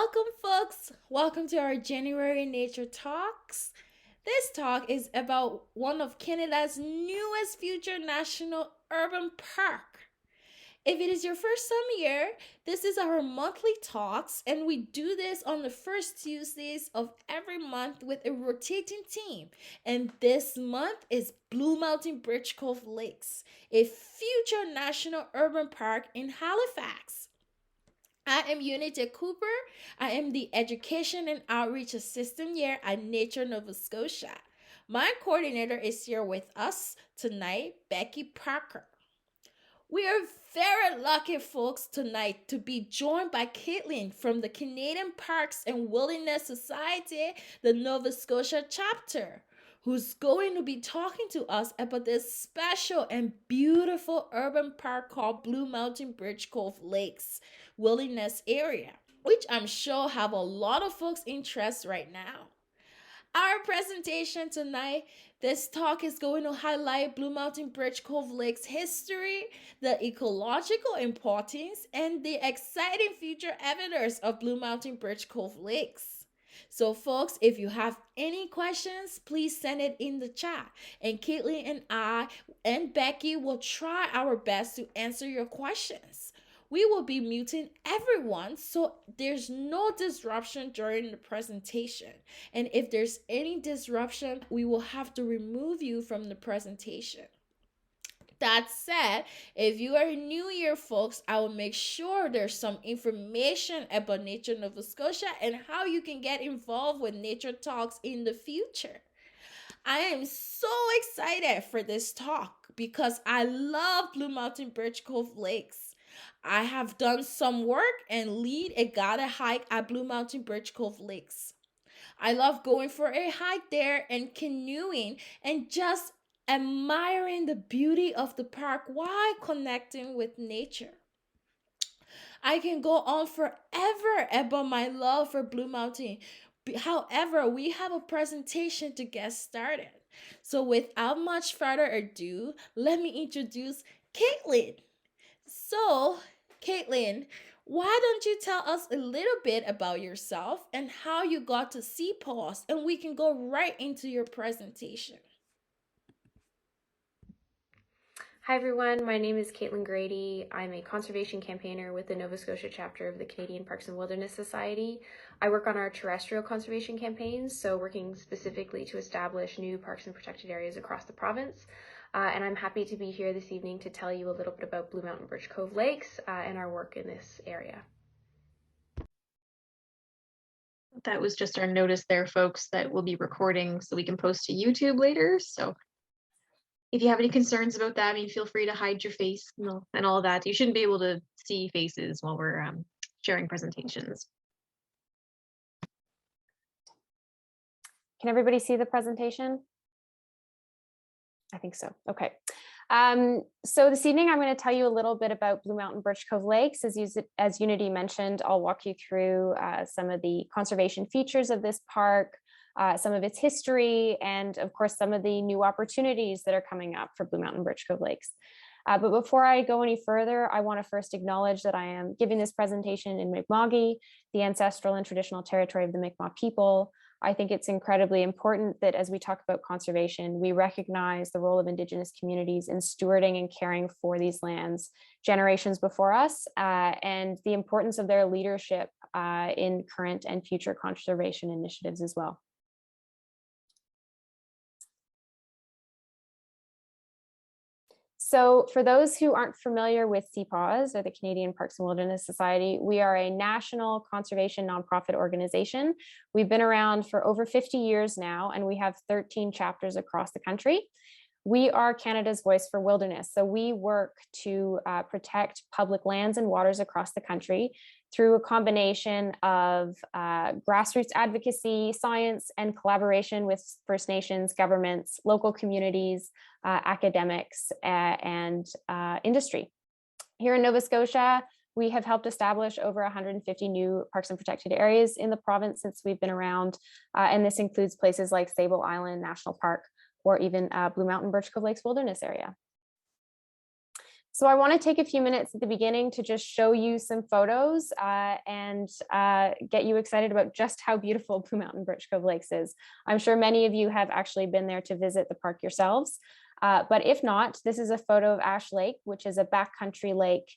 Welcome, folks. Welcome to our January Nature Talks. This talk is about one of Canada's newest future national urban park. If it is your first time here, this is our monthly talks, and we do this on the first Tuesdays of every month with a rotating theme. And this month is Blue Mountain Birch Cove Lakes, a future national urban park in Halifax. I am Unity Cooper. I am the Education and Outreach Assistant here at Nature Nova Scotia. My coordinator is here with us tonight, Becky Parker. We are very lucky, folks, tonight to be joined by Caitlin from the Canadian Parks and Wilderness Society, the Nova Scotia chapter, who's going to be talking to us about this special and beautiful urban park called Blue Mountain Birch Cove Lakes Wilderness Area, which I'm sure have a lot of folks' interest right now. Our presentation tonight, this talk is going to highlight Blue Mountain Birch Cove Lake's history, the ecological importance, and the exciting future evidence of Blue Mountain Birch Cove Lakes. So, folks, if you have any questions, please send it in the chat. And Caitlin and I and Becky will try our best to answer your questions. We will be muting everyone so there's no disruption during the presentation. And if there's any disruption, we will have to remove you from the presentation. That said, if you are new here, folks, I will make sure there's some information about Nature Nova Scotia and how you can get involved with nature talks in the future. I am so excited for this talk because I love Blue Mountain Birch Cove Lakes. I have done some work and lead a guided hike at Blue Mountain Birch Cove Lakes. I love going for a hike there and canoeing and just admiring the beauty of the park while connecting with nature. I can go on forever about my love for Blue Mountain. However, we have a presentation to get started. So without much further ado, let me introduce Caitlin. So, Caitlin, why don't you tell us a little bit about yourself and how you got to CPAWS, and we can go right into your presentation. Hi everyone, my name is Caitlin Grady. I'm a conservation campaigner with the Nova Scotia chapter of the Canadian Parks and Wilderness Society. I work on our terrestrial conservation campaigns, so working specifically to establish new parks and protected areas across the province. And I'm happy to be here this evening to tell you a little bit about Blue Mountain Birch Cove Lakes and our work in this area. That was just our notice there, folks, that we'll be recording so we can post to YouTube later. So if you have any concerns about that, I mean, feel free to hide your face and all that. You shouldn't be able to see faces while we're sharing presentations. Can everybody see the presentation? I think so. Okay. So this evening, I'm going to tell you a little bit about Blue Mountain Birch Cove Lakes. As Unity mentioned, I'll walk you through some of the conservation features of this park, some of its history, and of course, some of the new opportunities that are coming up for Blue Mountain Birch Cove Lakes. But before I go any further, I want to first acknowledge that I am giving this presentation in Mi'kma'ki, the ancestral and traditional territory of the Mi'kmaq people. I think it's incredibly important that as we talk about conservation, we recognize the role of Indigenous communities in stewarding and caring for these lands generations before us, and the importance of their leadership in current and future conservation initiatives as well. So for those who aren't familiar with CPAWS, or the Canadian Parks and Wilderness Society, we are a national conservation nonprofit organization. We've been around for over 50 years now, and we have 13 chapters across the country. We are Canada's voice for wilderness. So we work to protect public lands and waters across the country through a combination of grassroots advocacy, science, and collaboration with First Nations, governments, local communities, academics, and industry. Here in Nova Scotia, we have helped establish over 150 new parks and protected areas in the province since we've been around, and this includes places like Sable Island National Park, or even Blue Mountain Birch Cove Lakes Wilderness Area. So I want to take a few minutes at the beginning to just show you some photos and get you excited about just how beautiful Blue Mountain Birch Cove Lakes is. I'm sure many of you have actually been there to visit the park yourselves. But if not, this is a photo of Ash Lake, which is a backcountry lake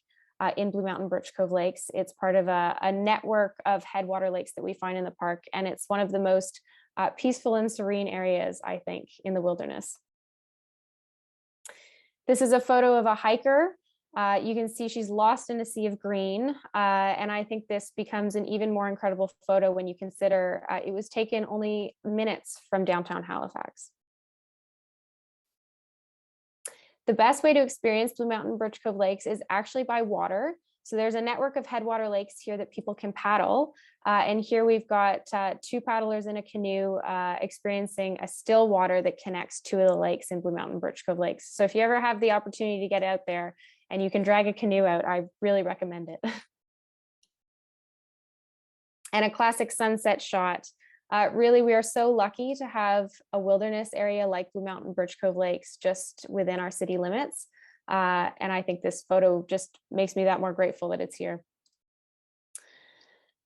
in Blue Mountain Birch Cove Lakes. It's part of a network of headwater lakes that we find in the park, and it's one of the most peaceful and serene areas, I think, in the wilderness. This is a photo of a hiker. You can see she's lost in a sea of green, and I think this becomes an even more incredible photo when you consider it was taken only minutes from downtown Halifax. The best way to experience Blue Mountain Birch Cove Lakes is actually by water. So there's a network of headwater lakes here that people can paddle. And here we've got 2 paddlers in a canoe experiencing a still water that connects 2 of the lakes in Blue Mountain Birch Cove Lakes. So if you ever have the opportunity to get out there and you can drag a canoe out, I really recommend it. And a classic sunset shot. Really, we are so lucky to have a wilderness area like Blue Mountain Birch Cove Lakes just within our city limits. And I think this photo just makes me that more grateful that it's here.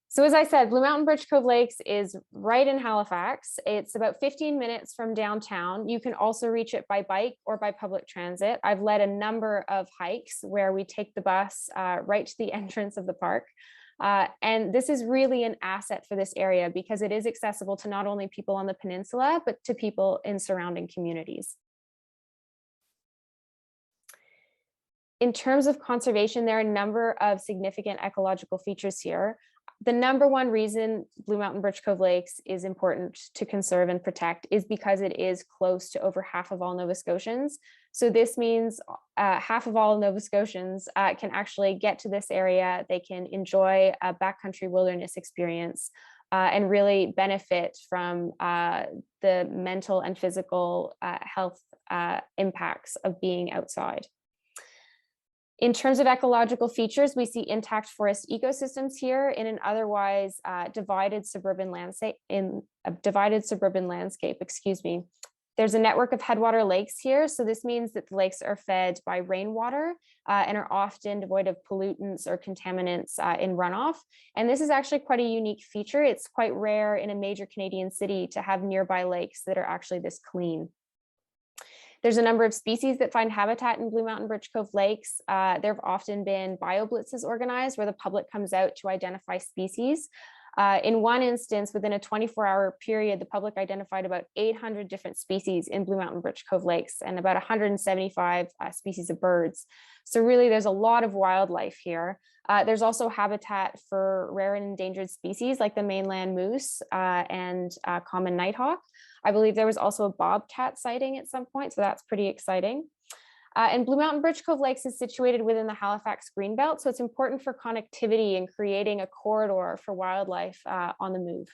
So as I said, Blue Mountain Birch Cove Lakes is right in Halifax. It's about 15 minutes from downtown. You can also reach it by bike or by public transit. I've led a number of hikes where we take the bus right to the entrance of the park. And this is really an asset for this area because it is accessible to not only people on the peninsula, but to people in surrounding communities. In terms of conservation, there are a number of significant ecological features here. The number one reason Blue Mountain Birch Cove Lakes is important to conserve and protect is because it is close to over half of all Nova Scotians. So this means half of all Nova Scotians can actually get to this area. They can enjoy a backcountry wilderness experience and really benefit from the mental and physical health impacts of being outside. In terms of ecological features, we see intact forest ecosystems here in an otherwise divided suburban landscape. Excuse me. There's a network of headwater lakes here, so this means that the lakes are fed by rainwater and are often devoid of pollutants or contaminants in runoff. And this is actually quite a unique feature. It's quite rare in a major Canadian city to have nearby lakes that are actually this clean. There's a number of species that find habitat in Blue Mountain Birch Cove Lakes. There have often been bioblitzes organized where the public comes out to identify species. In one instance, within a 24-hour period, the public identified about 800 different species in Blue Mountain Birch Cove Lakes and about 175 species of birds. So really, there's a lot of wildlife here. There's also habitat for rare and endangered species like the mainland moose and common nighthawk. I believe there was also a bobcat sighting at some point, so that's pretty exciting. And Blue Mountain Birch Cove Lakes is situated within the Halifax Greenbelt, so it's important for connectivity and creating a corridor for wildlife on the move.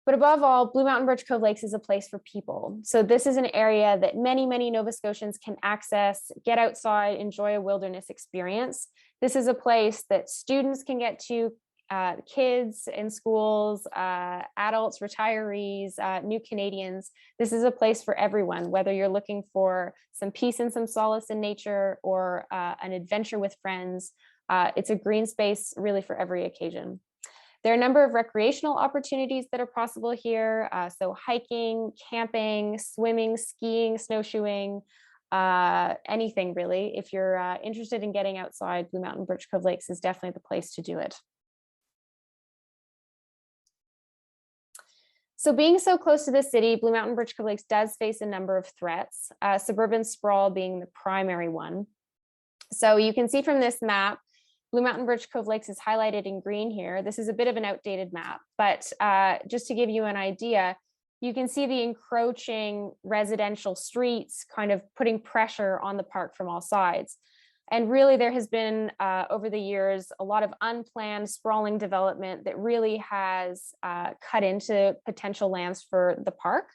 But above all, Blue Mountain Birch Cove Lakes is a place for people. So this is an area that many, many Nova Scotians can access, get outside, enjoy a wilderness experience. This is a place that students can get to, kids in schools, adults, retirees, new Canadians. This is a place for everyone, whether you're looking for some peace and some solace in nature or an adventure with friends. It's a green space really for every occasion. There are a number of recreational opportunities that are possible here. So hiking, camping, swimming, skiing, snowshoeing, anything really. If you're interested in getting outside, Blue Mountain Birch Cove Lakes is definitely the place to do it. So being so close to the city, Blue Mountain Birch Cove Lakes does face a number of threats, suburban sprawl being the primary one. So you can see from this map, Blue Mountain Birch Cove Lakes is highlighted in green here. This is a bit of an outdated map, but just to give you an idea, you can see the encroaching residential streets kind of putting pressure on the park from all sides. And really there has been, over the years, a lot of unplanned sprawling development that really has cut into potential lands for the park.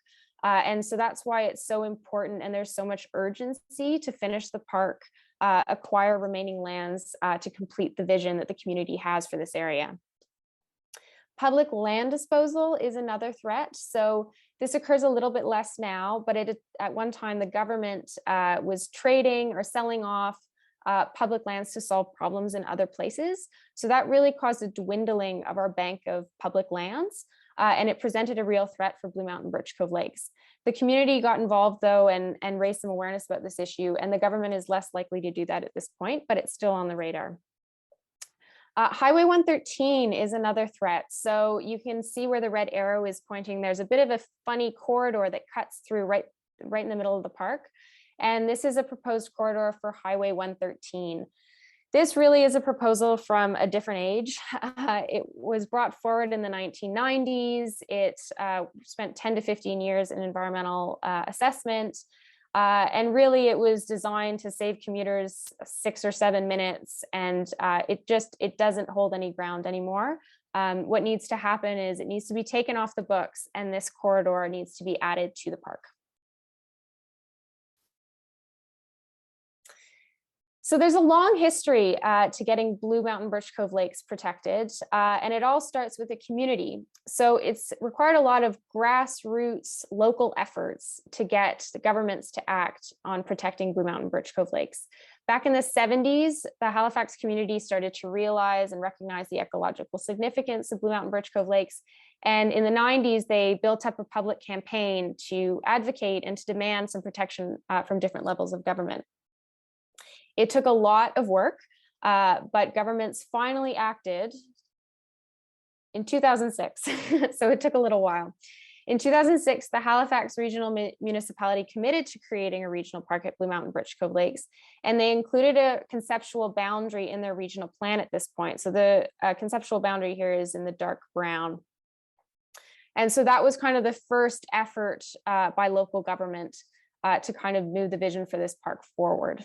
And so that's why it's so important and there's so much urgency to finish the park, acquire remaining lands to complete the vision that the community has for this area. Public land disposal is another threat. So This occurs a little bit less now, but at one time the government was trading or selling off public lands to solve problems in other places. So that really caused a dwindling of our bank of public lands, and it presented a real threat for Blue Mountain Birch Cove Lakes. The community got involved though and raised some awareness about this issue, and the government is less likely to do that at this point, but it's still on the radar. Highway 113 is another threat. So you can see where the red arrow is pointing. There's a bit of a funny corridor that cuts through right in the middle of the park. And this is a proposed corridor for Highway 113. This really is a proposal from a different age. It was brought forward in the 1990s. It spent 10 to 15 years in environmental assessment. And really it was designed to save commuters 6 or 7 minutes, and it doesn't hold any ground anymore. What needs to happen is it needs to be taken off the books, and this corridor needs to be added to the park. So there's a long history to getting Blue Mountain Birch Cove Lakes protected, and it all starts with the community. So it's required a lot of grassroots local efforts to get the governments to act on protecting Blue Mountain Birch Cove Lakes. Back in the 70s, the Halifax community started to realize and recognize the ecological significance of Blue Mountain Birch Cove Lakes. And in the 90s, they built up a public campaign to advocate and to demand some protection from different levels of government. It took a lot of work, but governments finally acted in 2006. So it took a little while. In 2006, the Halifax Regional Municipality committed to creating a regional park at Blue Mountain Birch Cove Lakes, and they included a conceptual boundary in their regional plan at this point. So the conceptual boundary here is in the dark brown. And so that was kind of the first effort by local government to kind of move the vision for this park forward.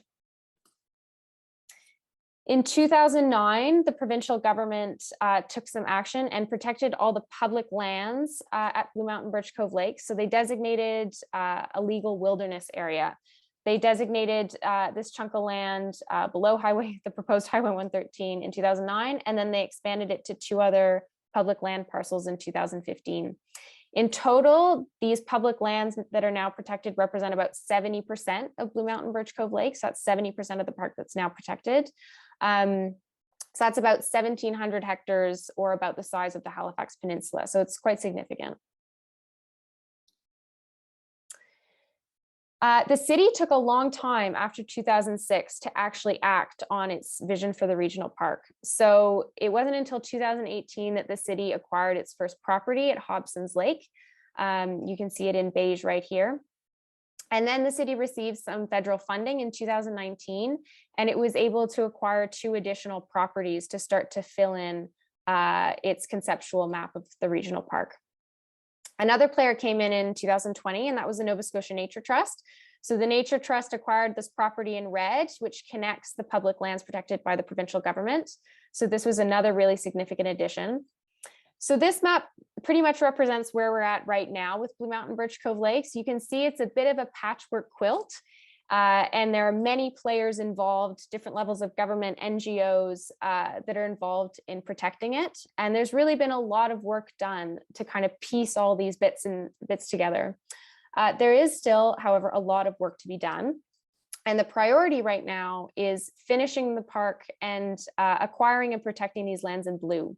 In 2009, the provincial government took some action and protected all the public lands at Blue Mountain Birch Cove Lakes. So they designated a legal wilderness area. They designated this chunk of land below the proposed Highway 113 in 2009, and then they expanded it to 2 other public land parcels in 2015. In total, these public lands that are now protected represent about 70% of Blue Mountain Birch Cove Lakes. That's 70% of the park that's now protected. So that's about 1,700 hectares, or about the size of the Halifax Peninsula. So it's quite significant. The city took a long time after 2006 to actually act on its vision for the regional park. So it wasn't until 2018 that the city acquired its first property at Hobson's Lake. You can see it in beige right here. And then the city received some federal funding in 2019, and it was able to acquire 2 additional properties to start to fill in its conceptual map of the regional park. Another player came in 2020, and that was the Nova Scotia Nature Trust. So the Nature Trust acquired this property in red, which connects the public lands protected by the provincial government. So this was another really significant addition. So this map pretty much represents where we're at right now with Blue Mountain Birch Cove Lakes. You can see it's a bit of a patchwork quilt, and there are many players involved, different levels of government, NGOs that are involved in protecting it. And there's really been a lot of work done to kind of piece all these bits together. There is still, however, a lot of work to be done. And the priority right now is finishing the park and acquiring and protecting these lands in blue.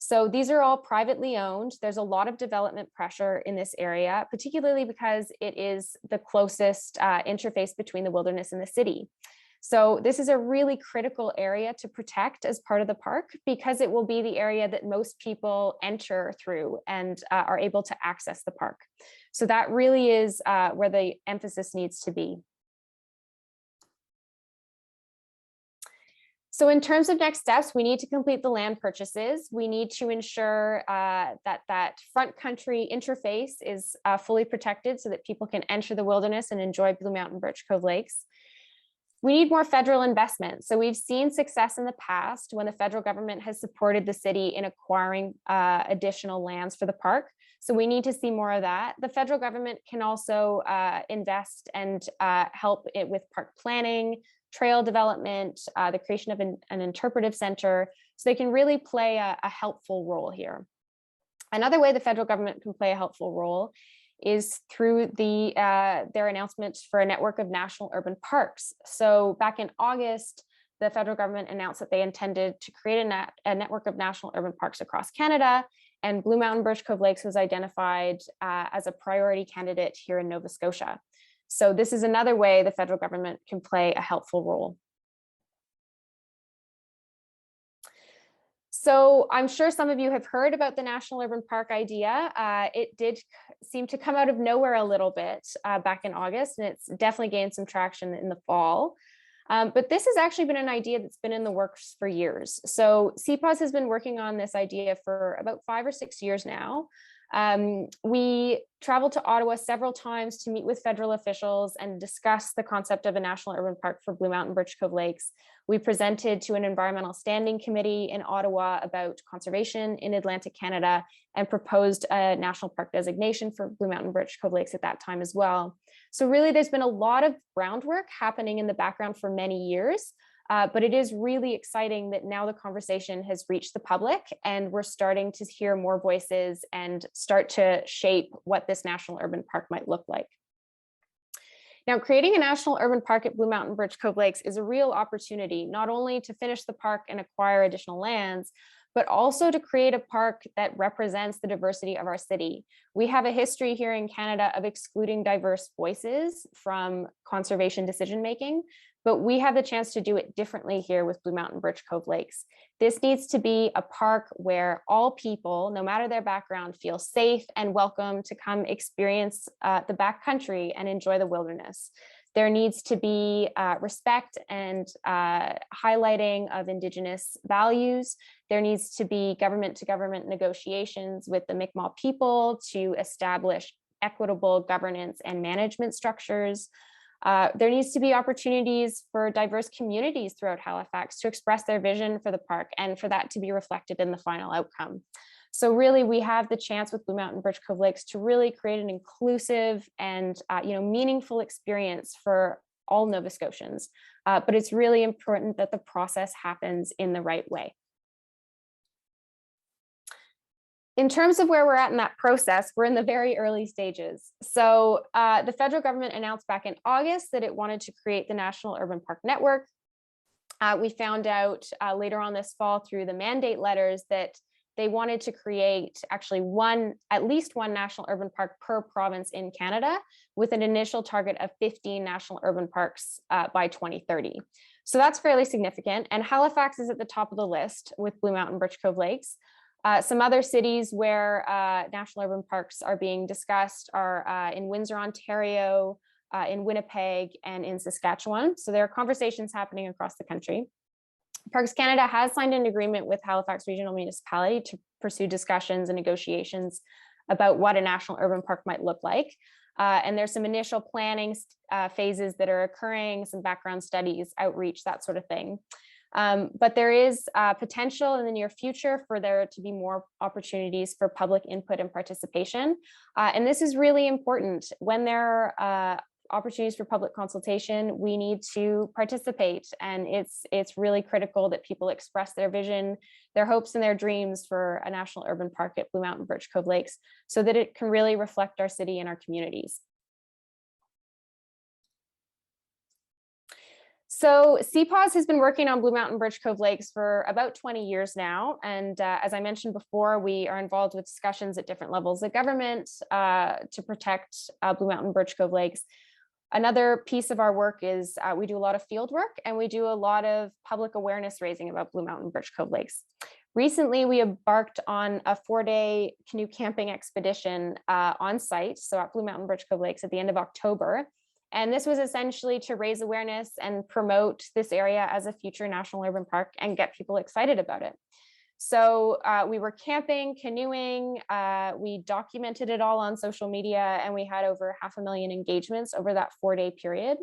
So these are all privately owned. There's a lot of development pressure in this area, particularly because it is the closest interface between the wilderness and the city. So this is a really critical area to protect as part of the park, because it will be the area that most people enter through and are able to access the park. So that really is where the emphasis needs to be. So in terms of next steps, we need to complete the land purchases. We need to ensure that front country interface is fully protected so that people can enter the wilderness and enjoy Blue Mountain Birch Cove Lakes. We need more federal investment. So we've seen success in the past when the federal government has supported the city in acquiring additional lands for the park. So we need to see more of that. The federal government can also invest and help it with park planning, trail development, the creation of an interpretive center, so they can really play a helpful role here. Another way the federal government can play a helpful role is through their announcement for a network of national urban parks. So back in August, the federal government announced that they intended to create a network of national urban parks across Canada, and Blue Mountain Birch Cove Lakes was identified as a priority candidate here in Nova Scotia. So this is another way the federal government can play a helpful role. So I'm sure some of you have heard about the National Urban Park idea. It did seem to come out of nowhere a little bit back in August, and it's definitely gained some traction in the fall. But this has actually been an idea that's been in the works for years. So CPAWS has been working on this idea for about 5 or 6 years now. We traveled to Ottawa several times to meet with federal officials and discuss the concept of a national urban park for Blue Mountain Birch Cove Lakes. We presented to an environmental standing committee in Ottawa about conservation in Atlantic Canada and proposed a national park designation for Blue Mountain Birch Cove Lakes at that time as well. So really, there's been a lot of groundwork happening in the background for many years. But it is really exciting that now the conversation has reached the public and we're starting to hear more voices and start to shape what this national urban park might look like. Now, creating a national urban park at Blue Mountain Birch Cove Lakes is a real opportunity, not only to finish the park and acquire additional lands, but also to create a park that represents the diversity of our city. We have a history here in Canada of excluding diverse voices from conservation decision-making, but we have the chance to do it differently here with Blue Mountain Birch Cove Lakes. This needs to be a park where all people, no matter their background, feel safe and welcome to come experience the backcountry and enjoy the wilderness. There needs to be respect and highlighting of Indigenous values. There needs to be government-to-government negotiations with the Mi'kmaq people to establish equitable governance and management structures. There needs to be opportunities for diverse communities throughout Halifax to express their vision for the park and for that to be reflected in the final outcome. So really, we have the chance with Blue Mountain Birch Cove Lakes to really create an inclusive and meaningful experience for all Nova Scotians. But it's really important that the process happens in the right way. In terms of where we're at in that process, we're in the very early stages. So the federal government announced back in August that it wanted to create the National Urban Park Network. We found out later on this fall through the mandate letters that they wanted to create actually at least one national urban park per province in Canada, with an initial target of 15 national urban parks by 2030. So that's fairly significant. And Halifax is at the top of the list with Blue Mountain Birch Cove Lakes. Some other cities where national urban parks are being discussed are in Windsor, Ontario, in Winnipeg, and in Saskatchewan. So there are conversations happening across the country. Parks Canada has signed an agreement with Halifax Regional Municipality to pursue discussions and negotiations about what a national urban park might look like. And there's some initial planning phases that are occurring, some background studies, outreach, that sort of thing. But there is potential in the near future for there to be more opportunities for public input and participation. And this is really important. When there are opportunities for public consultation, we need to participate. And it's really critical that people express their vision, their hopes and their dreams for a national urban park at Blue Mountain Birch Cove Lakes so that it can really reflect our city and our communities. So CPAWS has been working on Blue Mountain Birch Cove Lakes for about 20 years now. And as I mentioned before, we are involved with discussions at different levels of government to protect Blue Mountain Birch Cove Lakes. Another piece of our work is we do a lot of field work and we do a lot of public awareness raising about Blue Mountain Birch Cove Lakes. Recently, we embarked on a 4-day canoe camping expedition on site, so at Blue Mountain Birch Cove Lakes at the end of October. And this was essentially to raise awareness and promote this area as a future national urban park and get people excited about it. So we were camping, canoeing, we documented it all on social media, and we had over 500,000 engagements over that 4-day period,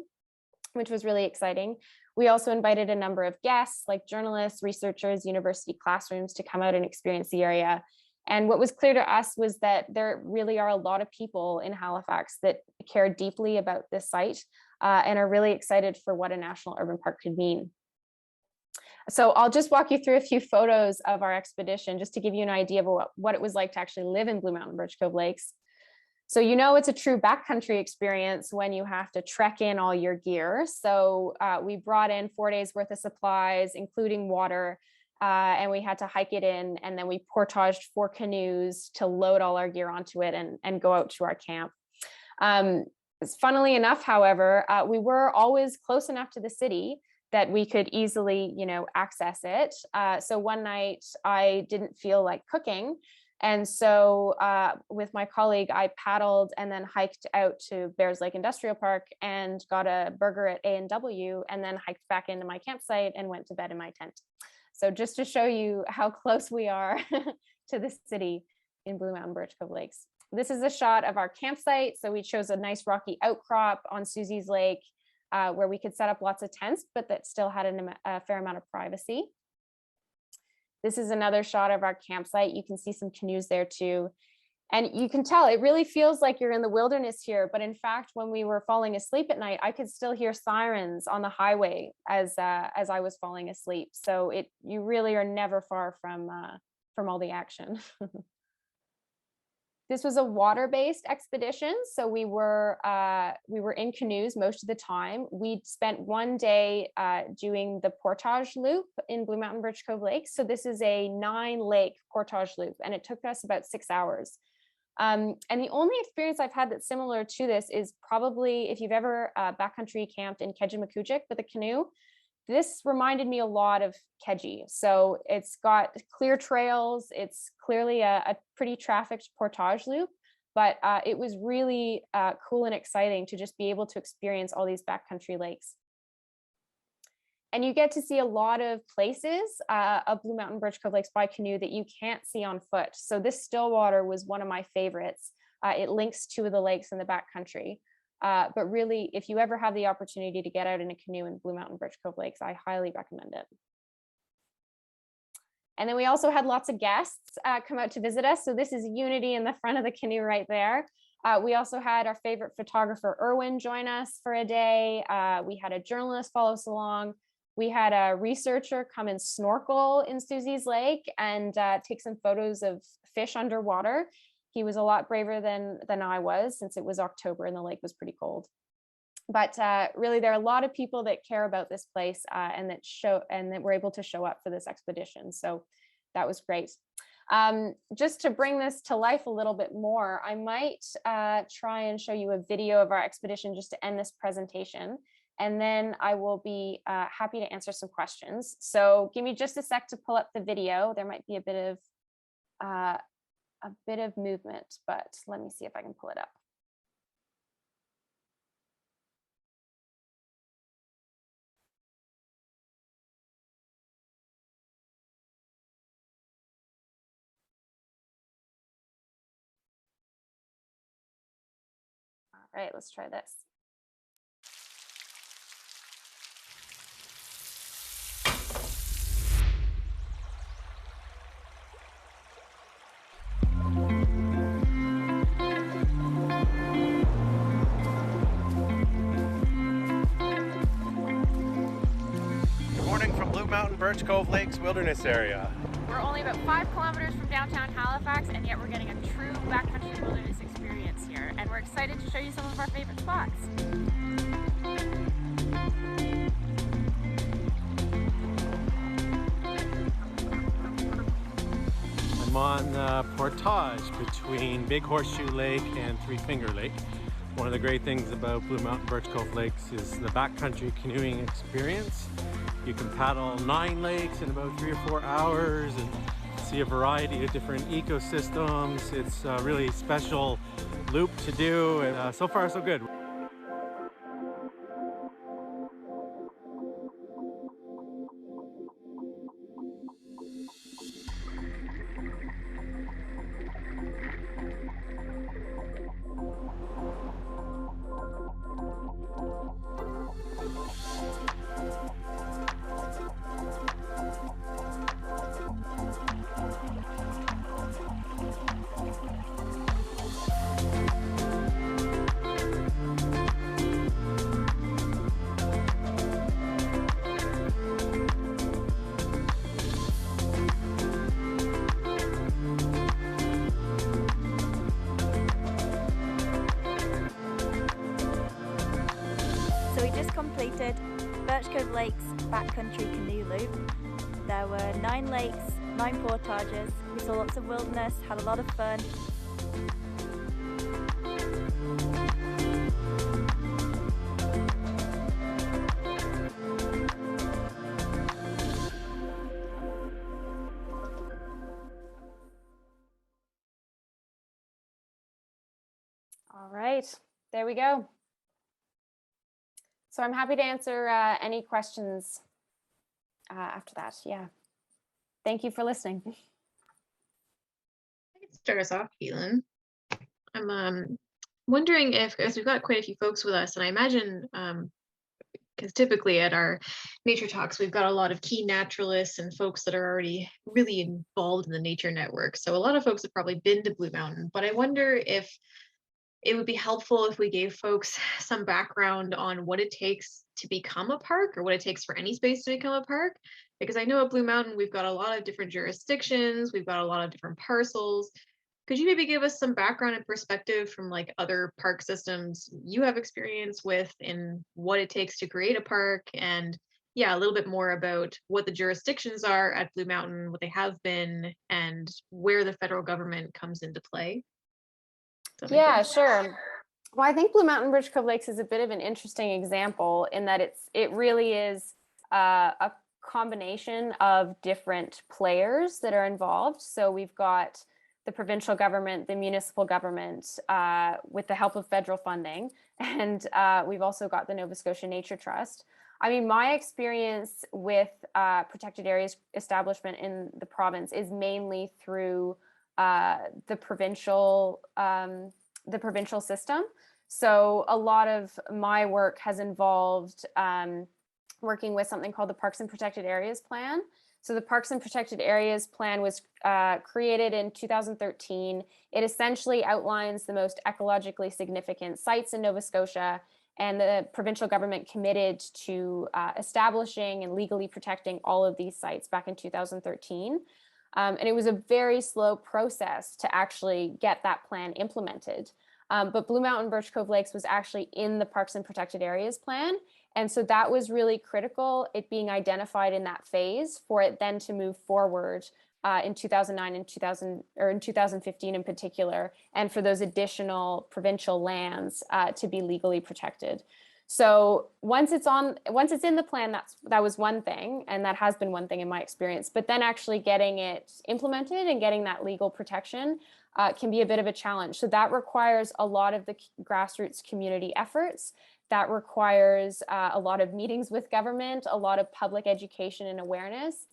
which was really exciting. We also invited a number of guests like journalists, researchers, university classrooms to come out and experience the area. And what was clear to us was that there really are a lot of people in Halifax that care deeply about this site and are really excited for what a national urban park could mean. So I'll just walk you through a few photos of our expedition just to give you an idea of what it was like to actually live in Blue Mountain Birch Cove Lakes. So you know it's a true backcountry experience when you have to trek in all your gear. So we brought in 4 days worth of supplies, including water, and we had to hike it in, and then we portaged 4 canoes to load all our gear onto it and go out to our camp. Funnily enough, however, we were always close enough to the city that we could easily, access it. So one night I didn't feel like cooking. And so with my colleague, I paddled and then hiked out to Bears Lake Industrial Park and got a burger at A&W, and then hiked back into my campsite and went to bed in my tent. So just to show you how close we are to the city in Blue Mountain Birch Cove Lakes. This is a shot of our campsite. So we chose a nice rocky outcrop on Susie's Lake where we could set up lots of tents, but that still had a fair amount of privacy. This is another shot of our campsite. You can see some canoes there too. And you can tell it really feels like you're in the wilderness here. But in fact, when we were falling asleep at night, I could still hear sirens on the highway as I was falling asleep. So you really are never far from all the action. This was a water-based expedition, so we were in canoes most of the time. We spent 1 day doing the portage loop in Blue Mountain Birch Cove Lakes. So this is a 9-lake portage loop, and it took us about 6 hours. And the only experience I've had that's similar to this is probably if you've ever backcountry camped in Kejimkujik with a canoe. This reminded me a lot of Keji. So it's got clear trails. It's clearly a pretty trafficked portage loop, but it was really cool and exciting to just be able to experience all these backcountry lakes. And you get to see a lot of places of Blue Mountain Birch Cove Lakes by canoe that you can't see on foot. So this Stillwater was one of my favorites. It links 2 of the lakes in the backcountry. But really, if you ever have the opportunity to get out in a canoe in Blue Mountain Birch Cove Lakes, I highly recommend it. And then we also had lots of guests come out to visit us. So this is Unity in the front of the canoe right there. We also had our favorite photographer, Erwin, join us for a day. We had a journalist follow us along. We had a researcher come and snorkel in Susie's Lake and take some photos of fish underwater. He was a lot braver than I was, since it was October and the lake was pretty cold. But really, there are a lot of people that care about this place and that were able to show up for this expedition. So that was great. Just to bring this to life a little bit more, I might try and show you a video of our expedition just to end this presentation. And then I will be happy to answer some questions. So give me just a sec to pull up the video. There might be a bit of movement, but let me see if I can pull it up. All right, let's try this. Mountain Birch Cove Lakes Wilderness Area. We're only about 5 kilometers from downtown Halifax, and yet we're getting a true backcountry wilderness experience here, and we're excited to show you some of our favorite spots. I'm on the portage between Big Horseshoe Lake and Three Finger Lake. One of the great things about Blue Mountain Birch Cove Lakes is the backcountry canoeing experience. You can paddle 9 lakes in about 3 or 4 hours and see a variety of different ecosystems. It's a really special loop to do, and so far so good. backcountry canoe loop. There were 9 lakes, 9 portages. We saw lots of wilderness, had a lot of fun. All right, there we go. So I'm happy to answer any questions after that. Yeah. Thank you for listening. I can start us off, Keelan. I'm wondering if, because we've got quite a few folks with us, and I imagine, because typically at our nature talks, we've got a lot of key naturalists and folks that are already really involved in the nature network. So a lot of folks have probably been to Blue Mountain, but I wonder if it would be helpful if we gave folks some background on what it takes to become a park, or what it takes for any space to become a park. Because I know at Blue Mountain, we've got a lot of different jurisdictions, we've got a lot of different parcels. Could you maybe give us some background and perspective from like other park systems you have experience with in what it takes to create a park, and yeah, a little bit more about what the jurisdictions are at Blue Mountain, what they have been, and where the federal government comes into play? Yeah, sure. Well, I think Blue Mountain Birch Cove Lakes is a bit of an interesting example in that it really is a combination of different players that are involved. So we've got the provincial government, the municipal government, with the help of federal funding, and we've also got the Nova Scotia Nature Trust. I mean, my experience with protected areas establishment in the province is mainly through the provincial system. So a lot of my work has involved working with something called the Parks and Protected Areas Plan. So the Parks and Protected Areas Plan was created in 2013. It essentially outlines the most ecologically significant sites in Nova Scotia, and the provincial government committed to establishing and legally protecting all of these sites back in 2013. And it was a very slow process to actually get that plan implemented. But Blue Mountain Birch Cove Lakes was actually in the Parks and Protected Areas Plan. And so that was really critical, it being identified in that phase for it then to move forward in 2009 and in 2015 in particular, and for those additional provincial lands to be legally protected. So once it's in the plan, that was one thing, and that has been one thing in my experience. But then actually getting it implemented and getting that legal protection can be a bit of a challenge. So that requires a lot of the grassroots community efforts. That requires a lot of meetings with government, a lot of public education and awareness.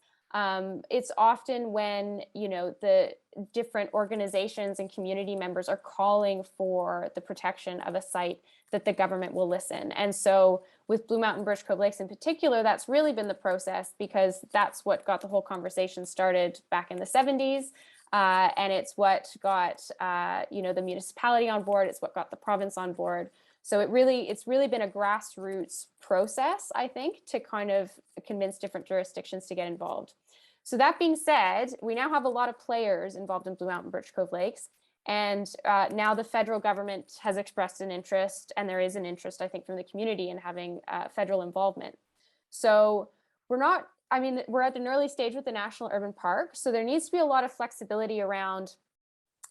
It's often when, the different organizations and community members are calling for the protection of a site that the government will listen. And so with Blue Mountain Birch Cove Lakes in particular, that's really been the process, because that's what got the whole conversation started back in the 70s. And it's what got, the municipality on board. It's what got the province on board. So it's really been a grassroots process, I think, to kind of convince different jurisdictions to get involved. So that being said, we now have a lot of players involved in Blue Mountain Birch Cove Lakes. And now the federal government has expressed an interest, and there is an interest, I think, from the community in having federal involvement. So we're at an early stage with the National Urban Park. So there needs to be a lot of flexibility around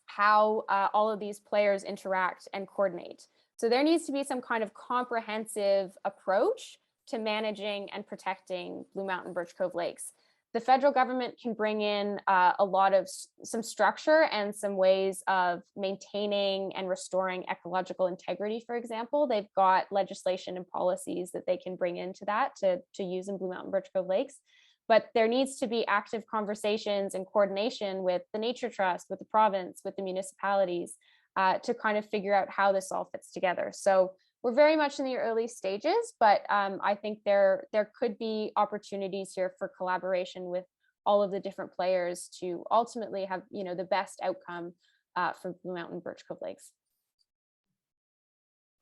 how all of these players interact and coordinate. So there needs to be some kind of comprehensive approach to managing and protecting Blue Mountain Birch Cove Lakes. The federal government can bring in a lot of some structure and some ways of maintaining and restoring ecological integrity, for example. They've got legislation and policies that they can bring into that to use in Blue Mountain Birch Cove Lakes. But there needs to be active conversations and coordination with the Nature Trust, with the province, with the municipalities, to kind of figure out how this all fits together. So we're very much in the early stages, but I think there could be opportunities here for collaboration with all of the different players to ultimately have the best outcome for Blue Mountain Birch Cove Lakes.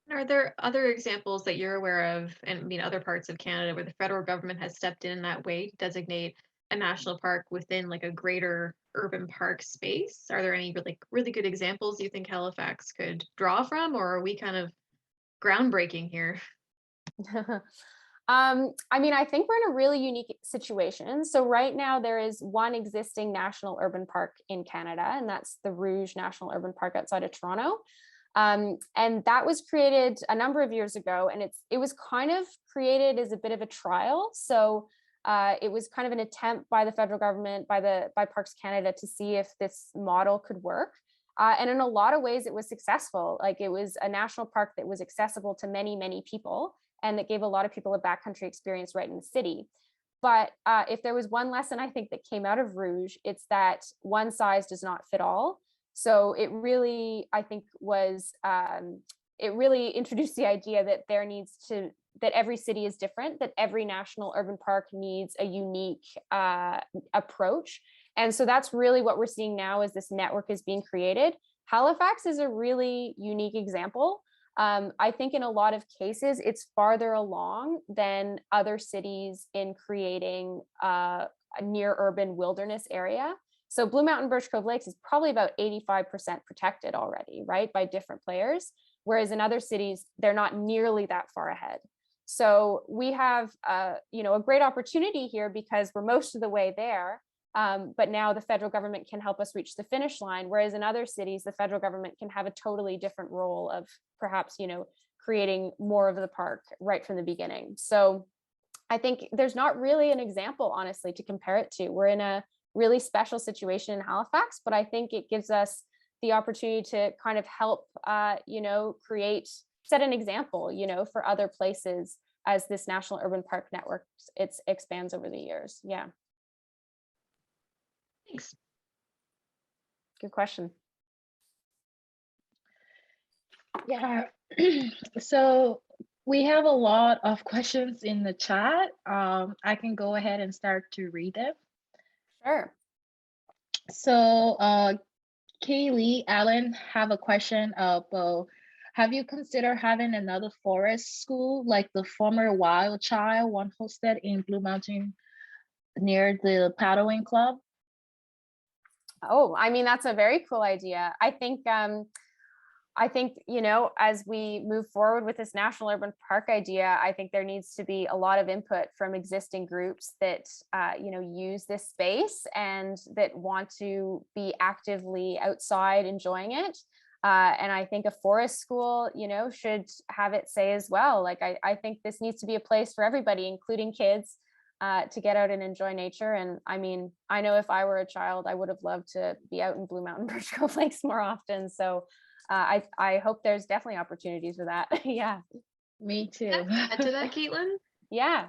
Are there other examples that you're aware of, and other parts of Canada, where the federal government has stepped in that way to designate a national park within like a greater urban park space? Are there any really good examples you think Halifax could draw from, or are we kind of groundbreaking here? I mean, I think we're in a really unique situation. So right now there is one existing national urban park in Canada, and that's the Rouge National Urban Park outside of Toronto. And that was created a number of years ago, and it was kind of created as a bit of a trial. So it was kind of an attempt by the federal government, by Parks Canada, to see if this model could work. And in a lot of ways, it was successful. Like, it was a national park that was accessible to many, many people, and that gave a lot of people a backcountry experience right in the city. But if there was one lesson I think that came out of Rouge, it's that one size does not fit all. So it really, I think, it really introduced the idea that that every city is different, that every national urban park needs a unique approach. And so that's really what we're seeing now, as this network is being created. Halifax is a really unique example. I think in a lot of cases, it's farther along than other cities in creating a near urban wilderness area. So Blue Mountain Birch Cove Lakes is probably about 85% protected already, right, by different players. Whereas in other cities, they're not nearly that far ahead. So we have, a great opportunity here, because we're most of the way there. But now the federal government can help us reach the finish line. Whereas in other cities, the federal government can have a totally different role of perhaps, creating more of the park right from the beginning. So I think there's not really an example, honestly, to compare it to. We're in a really special situation in Halifax, but I think it gives us the opportunity to kind of help, set an example, for other places as this national urban park network expands over the years. Yeah. Thanks. Good question. Yeah. So we have a lot of questions in the chat. I can go ahead and start to read them. Sure. So Kaylee Allen have a question about, have you considered having another forest school like the former Wild Child one hosted in Blue Mountain near the paddling club? Oh, I mean, that's a very cool idea. I think, as we move forward with this national urban park idea, I think there needs to be a lot of input from existing groups that, use this space and that want to be actively outside enjoying it. And I think a forest school, should have its say as well. Like, I think this needs to be a place for everybody, including kids, to get out and enjoy nature. And I mean, I know if I were a child, I would have loved to be out in Blue Mountain Birch Cove Lakes more often. So I hope there's definitely opportunities for that. Yeah. Me too. Add to that, Caitlin. Yeah.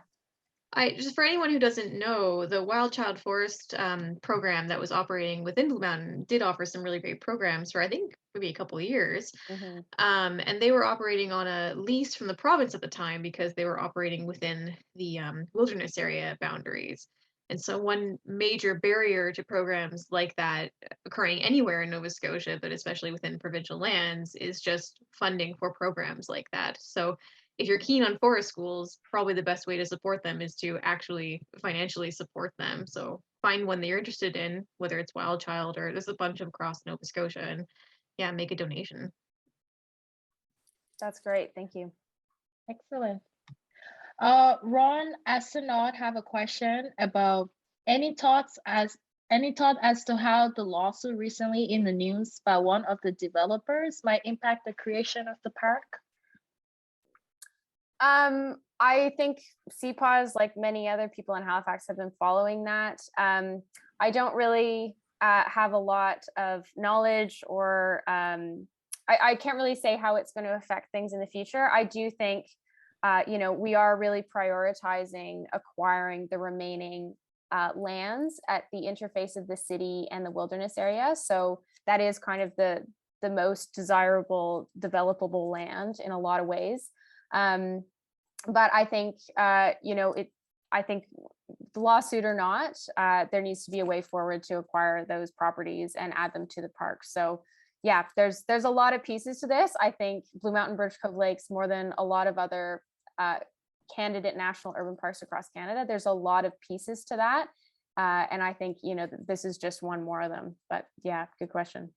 Just for anyone who doesn't know, the Wild Child Forest program that was operating within Blue Mountain did offer some really great programs for, I think, maybe a couple of years. Mm-hmm. And they were operating on a lease from the province at the time, because they were operating within the wilderness area boundaries. And so one major barrier to programs like that occurring anywhere in Nova Scotia, but especially within provincial lands, is just funding for programs like that. So if you're keen on forest schools, probably the best way to support them is to actually financially support them. So find one that you're interested in, whether it's Wild Child or there's a bunch of across Nova Scotia, and yeah, make a donation. That's great. Thank you. Excellent. Ron Astronaut have a question about any thought as to how the lawsuit recently in the news by one of the developers might impact the creation of the park? I think CPAWs, like many other people in Halifax, have been following that. I don't really have a lot of knowledge, or I can't really say how it's going to affect things in the future. I do think, we are really prioritizing acquiring the remaining lands at the interface of the city and the wilderness area. So that is kind of the most desirable developable land in a lot of ways. But I think, I think the lawsuit or not, there needs to be a way forward to acquire those properties and add them to the park. So yeah, there's a lot of pieces to this. I think Blue Mountain Birch Cove Lakes, more than a lot of other candidate national urban parks across Canada, there's a lot of pieces to that. And I think, this is just one more of them. But yeah, good question.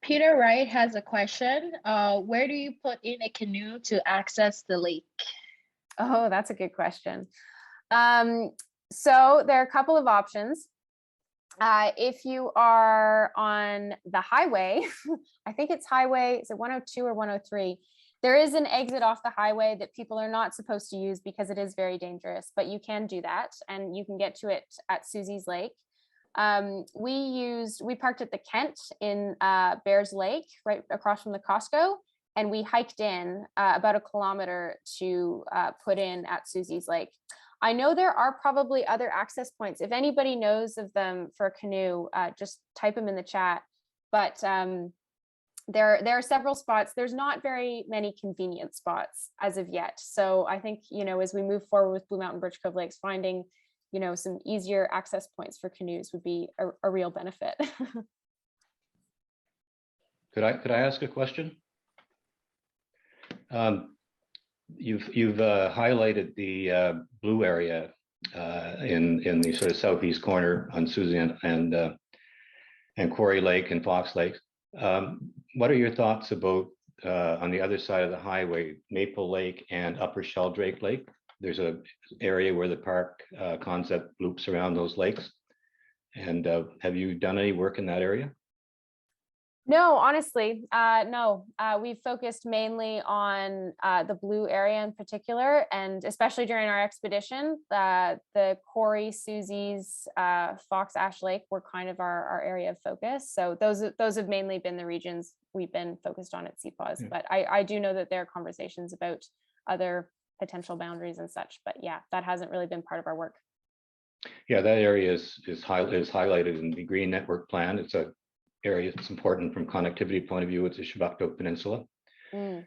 Peter Wright has a question. Where do you put in a canoe to access the lake? Oh, that's a good question. So there are a couple of options. If you are on the highway, I think it's highway, is it 102 or 103? There is an exit off the highway that people are not supposed to use because it is very dangerous, but you can do that and you can get to it at Susie's Lake. We parked at the Kent in Bears Lake, right across from the Costco, and we hiked in about a kilometer to put in at Susie's Lake. I know there are probably other access points. If anybody knows of them for a canoe, just type them in the chat. But there are several spots. There's not very many convenient spots as of yet. So I think, as we move forward with Blue Mountain Birch Cove Lakes, finding, some easier access points for canoes would be a real benefit. Could I ask a question? You've highlighted the blue area in the sort of southeast corner on Susie and Quarry Lake and Fox Lake. What are your thoughts about on the other side of the highway, Maple Lake and Upper Sheldrake Lake? There's an area where the park concept loops around those lakes. And have you done any work in that area? No, honestly, no. We've focused mainly on the blue area in particular, and especially during our expedition, the Quarry, Susie's, Fox Ash Lake were kind of our area of focus. So those have mainly been the regions we've been focused on at CPAWS. Yeah. But I do know that there are conversations about other potential boundaries and such. But yeah, that hasn't really been part of our work. Yeah, that area is highlighted in the Green Network Plan. It's a area that's important from connectivity point of view with the Chebucto Peninsula. And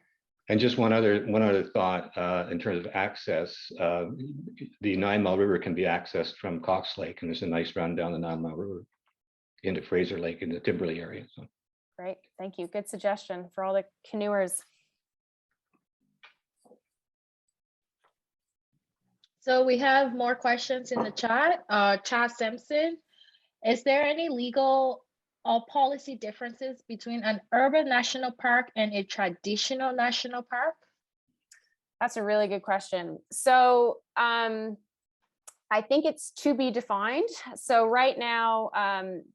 just one other thought in terms of access, the 9 Mile River can be accessed from Cox Lake, and there's a nice run down the 9 Mile River into Fraser Lake in the Timberley area. So. Great, thank you. Good suggestion for all the canoers. So we have more questions in the chat. Chad Simpson, is there any legal or policy differences between an urban national park and a traditional national park? That's a really good question. So I think it's to be defined. So right now,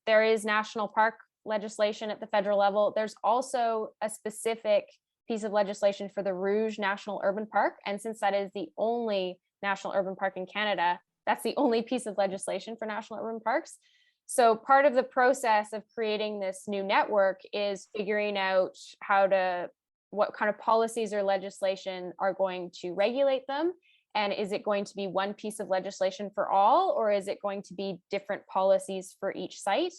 there is national park legislation at the federal level. There's also a specific piece of legislation for the Rouge National Urban Park. And since that is the only national urban park in Canada, that's the only piece of legislation for national urban parks. So part of the process of creating this new network is figuring out what kind of policies or legislation are going to regulate them. And is it going to be one piece of legislation for all, or is it going to be different policies for each site?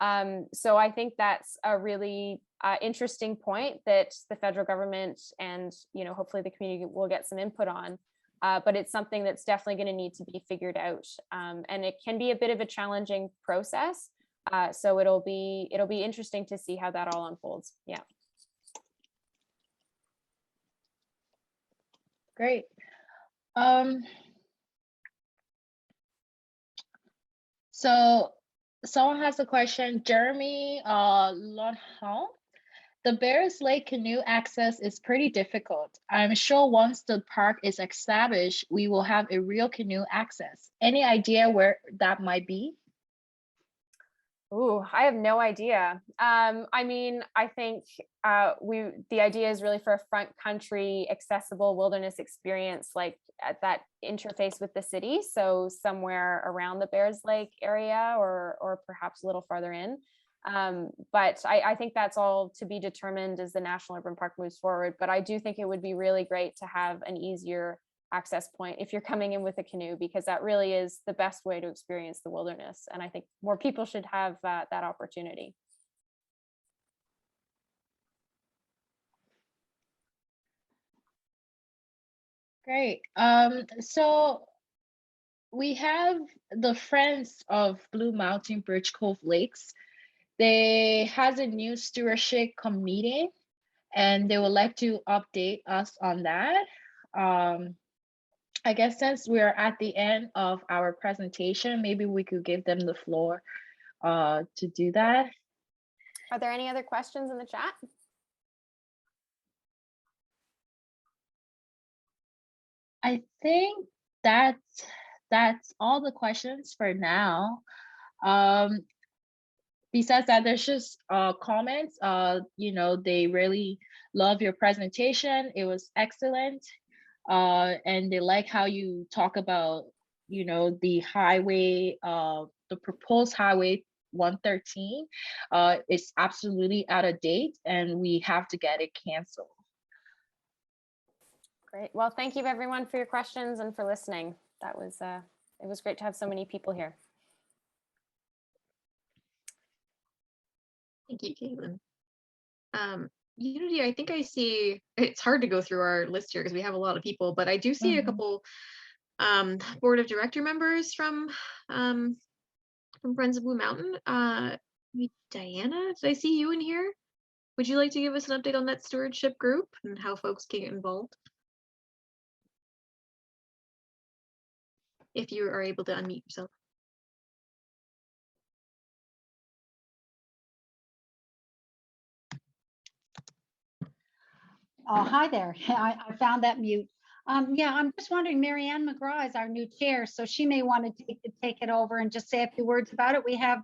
So I think that's a really interesting point that the federal government and, hopefully the community will get some input on. But it's something that's definitely going to need to be figured out, and it can be a bit of a challenging process. So it'll be interesting to see how that all unfolds. Yeah. Great. So someone has a question. Jeremy Lonhall. The Bears Lake canoe access is pretty difficult. I'm sure once the park is established, we will have a real canoe access. Any idea where that might be? Ooh, I have no idea. I mean, I think the idea is really for a front country accessible wilderness experience, like at that interface with the city. So somewhere around the Bears Lake area, or perhaps a little farther in. But I think that's all to be determined as the National Urban Park moves forward. But I do think it would be really great to have an easier access point if you're coming in with a canoe, because that really is the best way to experience the wilderness. And I think more people should have that opportunity. Great. So we have the Friends of Blue Mountain Birch Cove Lakes. They has a new stewardship committee, and they would like to update us on that. I guess since we're at the end of our presentation, maybe we could give them the floor to do that. Are there any other questions in the chat? I think that's all the questions for now. Besides that, there's just comments. They really love your presentation. It was excellent. And they like how you talk about, the highway, the proposed highway 113. It's absolutely out of date and we have to get it canceled. Great. Well, thank you everyone for your questions and for listening. That was, it was great to have so many people here. Thank you, Caitlin. Unity, I think I see, it's hard to go through our list here because we have a lot of people, but I do see a couple board of director members from Friends of Blue Mountain. Maybe Diana, did I see you in here? Would you like to give us an update on that stewardship group and how folks can get involved? If you are able to unmute yourself. Oh, hi there. I found that mute. Yeah, I'm just wondering, Marianne McGraw is our new chair, so she may want to take it over and just say a few words about it. We have,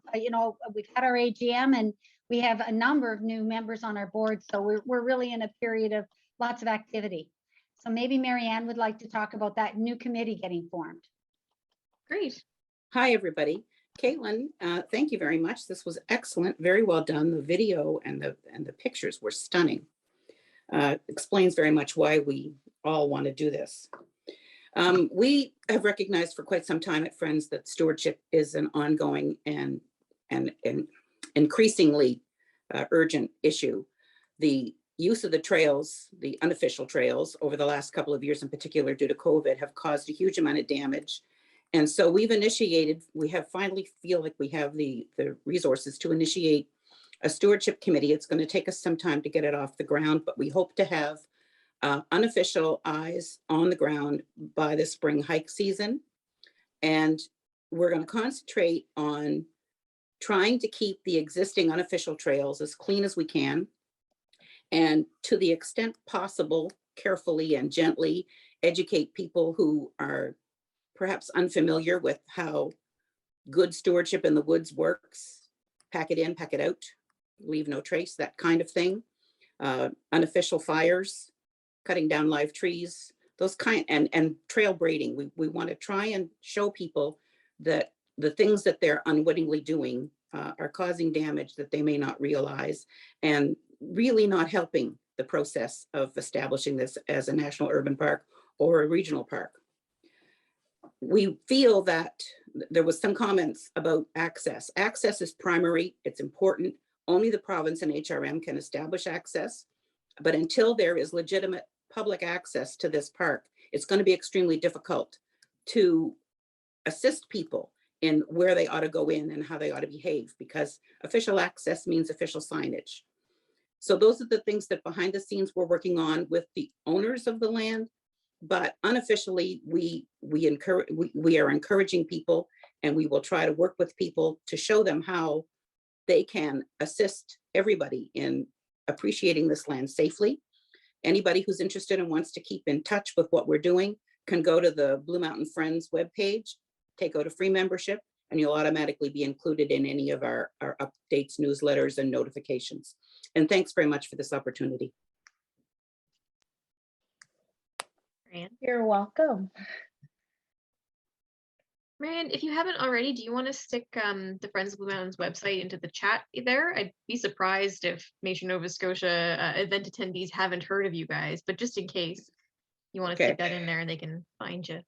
we've had our AGM and we have a number of new members on our board, so we're really in a period of lots of activity. So maybe Marianne would like to talk about that new committee getting formed. Great. Hi, everybody. Caitlin, thank you very much. This was excellent, very well done. The video and the pictures were stunning. Explains very much why we all want to do this. We have recognized for quite some time at Friends that stewardship is an ongoing and increasingly urgent issue. The use of the trails, the unofficial trails, over the last couple of years in particular due to COVID, have caused a huge amount of damage. And so we have finally feel like we have the resources to initiate a stewardship committee. It's going to take us some time to get it off the ground, but we hope to have unofficial eyes on the ground by the spring hike season. And we're going to concentrate on trying to keep the existing unofficial trails as clean as we can. And to the extent possible, carefully and gently educate people who are perhaps unfamiliar with how good stewardship in the woods works. Pack it in, pack it out, leave no trace, that kind of thing. Unofficial fires, cutting down live trees, those kind, and trail braiding. We want to try and show people that the things that they're unwittingly doing are causing damage that they may not realize, and really not helping the process of establishing this as a national urban park or a regional park. We feel that there was some comments about access. Access is primary, it's important. Only the province and HRM can establish access. But until there is legitimate public access to this park, it's going to be extremely difficult to assist people in where they ought to go in and how they ought to behave, because official access means official signage. So those are the things that behind the scenes we're working on with the owners of the land. But unofficially, we are encouraging people, and we will try to work with people to show them how they can assist everybody in appreciating this land safely. Anybody who's interested and wants to keep in touch with what we're doing can go to the Blue Mountain Friends webpage, take out a free membership, and you'll automatically be included in any of our updates, newsletters, and notifications. And thanks very much for this opportunity. You're welcome. Marianne, if you haven't already, do you want to stick the Friends of Blue Mountains website into the chat there? I'd be surprised if Nation Nova Scotia event attendees haven't heard of you guys, but just in case you want to stick that in there and they can find you.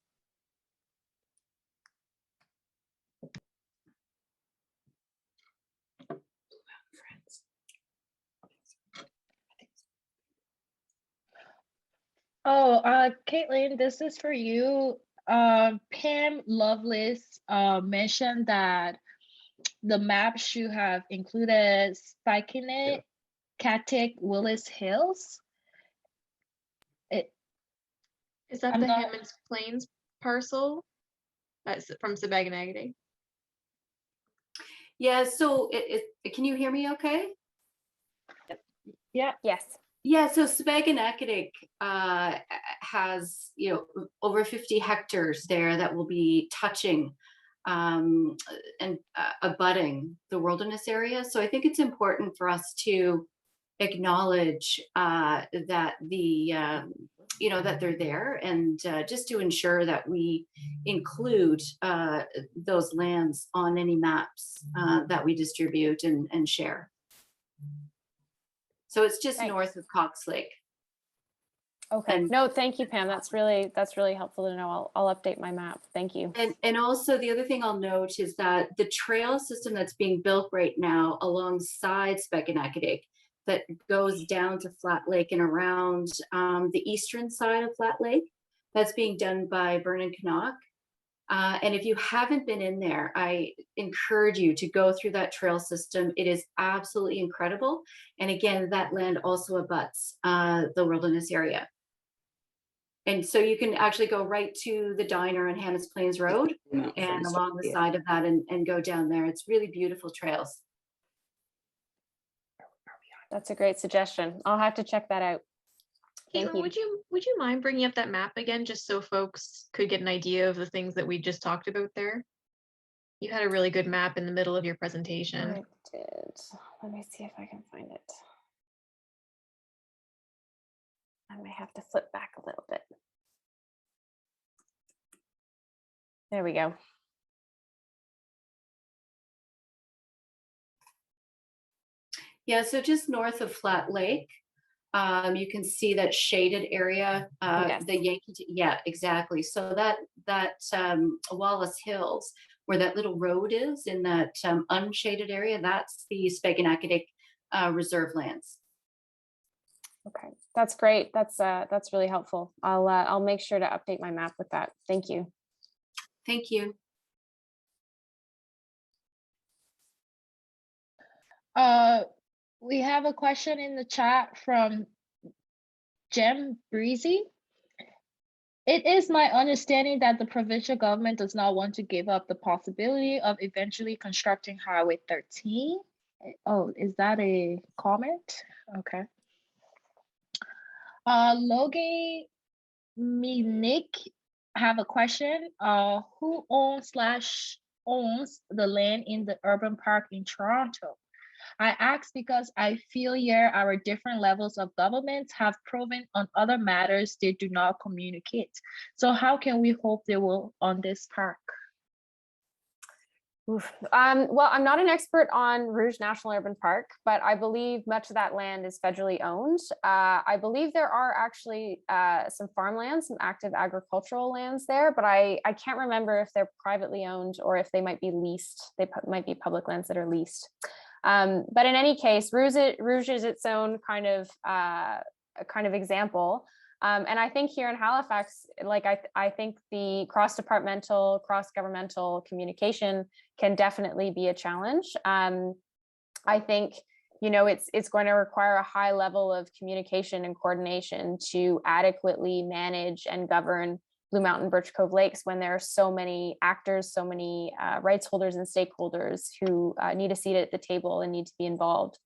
Oh, Caitlin, this is for you. Pam Lovelace mentioned that the map should have included Spikenit, Katik, Willis Hills. Is that the Hammond's Plains parcel? That's from Sabaganagade. Yeah, so can you hear me okay? Yeah. Yes. Yeah, so Spangenacadie has, over 50 hectares there that will be touching and abutting the wilderness area. So I think it's important for us to acknowledge that that they're there, and just to ensure that we include those lands on any maps that we distribute and share. So it's just Thanks. north of Cox Lake. Okay. And- No, thank you, Pam. That's really helpful to know. I'll update my map. Thank you. And also the other thing I'll note is that the trail system that's being built right now alongside Spangenacadie that goes down to Flat Lake and around the eastern side of Flat Lake, that's being done by Vernon Canuck. And if you haven't been in there, I encourage you to go through that trail system. It is absolutely incredible. And again, that land also abuts the wilderness area. And so you can actually go right to the diner on Hannah's Plains Road and along the side of that and go down there. It's really beautiful trails. That's a great suggestion. I'll have to check that out. Thank Caitlin, would you mind bringing up that map again, just so folks could get an idea of the things that we just talked about there? You had a really good map in the middle of your presentation. I did. Let me see if I can find it. I may have to flip back a little bit. There we go. Yeah, so just north of Flat Lake, you can see that shaded area, Yes. the Yankee, yeah, exactly. So that Wallace Hills, where that little road is in that unshaded area, that's the Spangenacadie reserve lands. Okay, that's great. That's really helpful. I'll make sure to update my map with that. Thank you. Thank you. We have a question in the chat from Jem Breezy. It is my understanding that the provincial government does not want to give up the possibility of eventually constructing Highway 13. Oh, is that a comment? Okay. Logan Minik have a question. Who owns the land in the urban park in Toronto? I ask because I feel here our different levels of government have proven on other matters they do not communicate. So how can we hope they will on this park? Well, I'm not an expert on Rouge National Urban Park, but I believe much of that land is federally owned. I believe there are actually some farmlands, some active agricultural lands there, but I can't remember if they're privately owned or if they might be leased. They might be public lands that are leased. But in any case, Rouge is its own kind of example. And I think here in Halifax, like I think the cross-departmental, cross-governmental communication can definitely be a challenge. I think, it's going to require a high level of communication and coordination to adequately manage and govern Blue Mountain Birch Cove Lakes when there are so many actors, so many rights holders and stakeholders who need a seat at the table and need to be involved.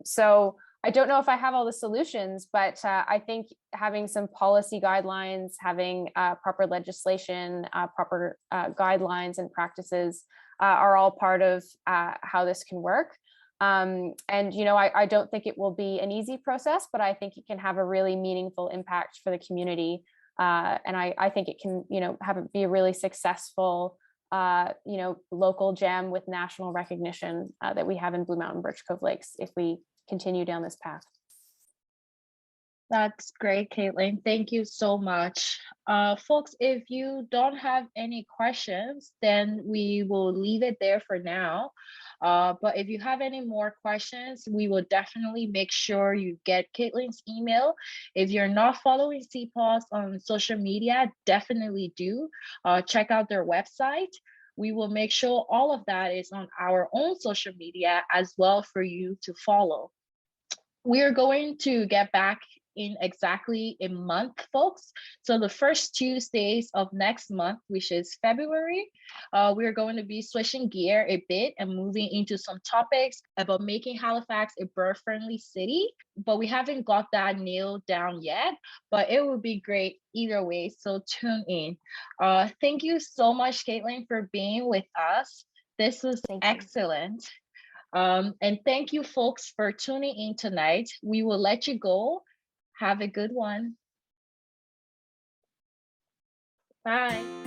So I don't know if I have all the solutions, but I think having some policy guidelines, having proper legislation, proper guidelines and practices are all part of how this can work. And, I don't think it will be an easy process, but I think it can have a really meaningful impact for the community. And I think it can, be a really successful, local gem with national recognition that we have in Blue Mountain Birch Cove Lakes if we continue down this path. That's great, Caitlin. Thank you so much. Folks, if you don't have any questions, then we will leave it there for now. But if you have any more questions, we will definitely make sure you get Caitlin's email. If you're not following CPAWS on social media, definitely do. Check out their website. We will make sure all of that is on our own social media as well for you to follow. We are going to get back in exactly a month, folks. So the first Tuesdays of next month, which is February, we're going to be switching gear a bit and moving into some topics about making Halifax a bird-friendly city. But we haven't got that nailed down yet, but it would be great either way. So tune in. Thank you so much, Caitlin, for being with us. This was excellent. And thank you folks for tuning in tonight. We will let you go. Have a good one. Bye.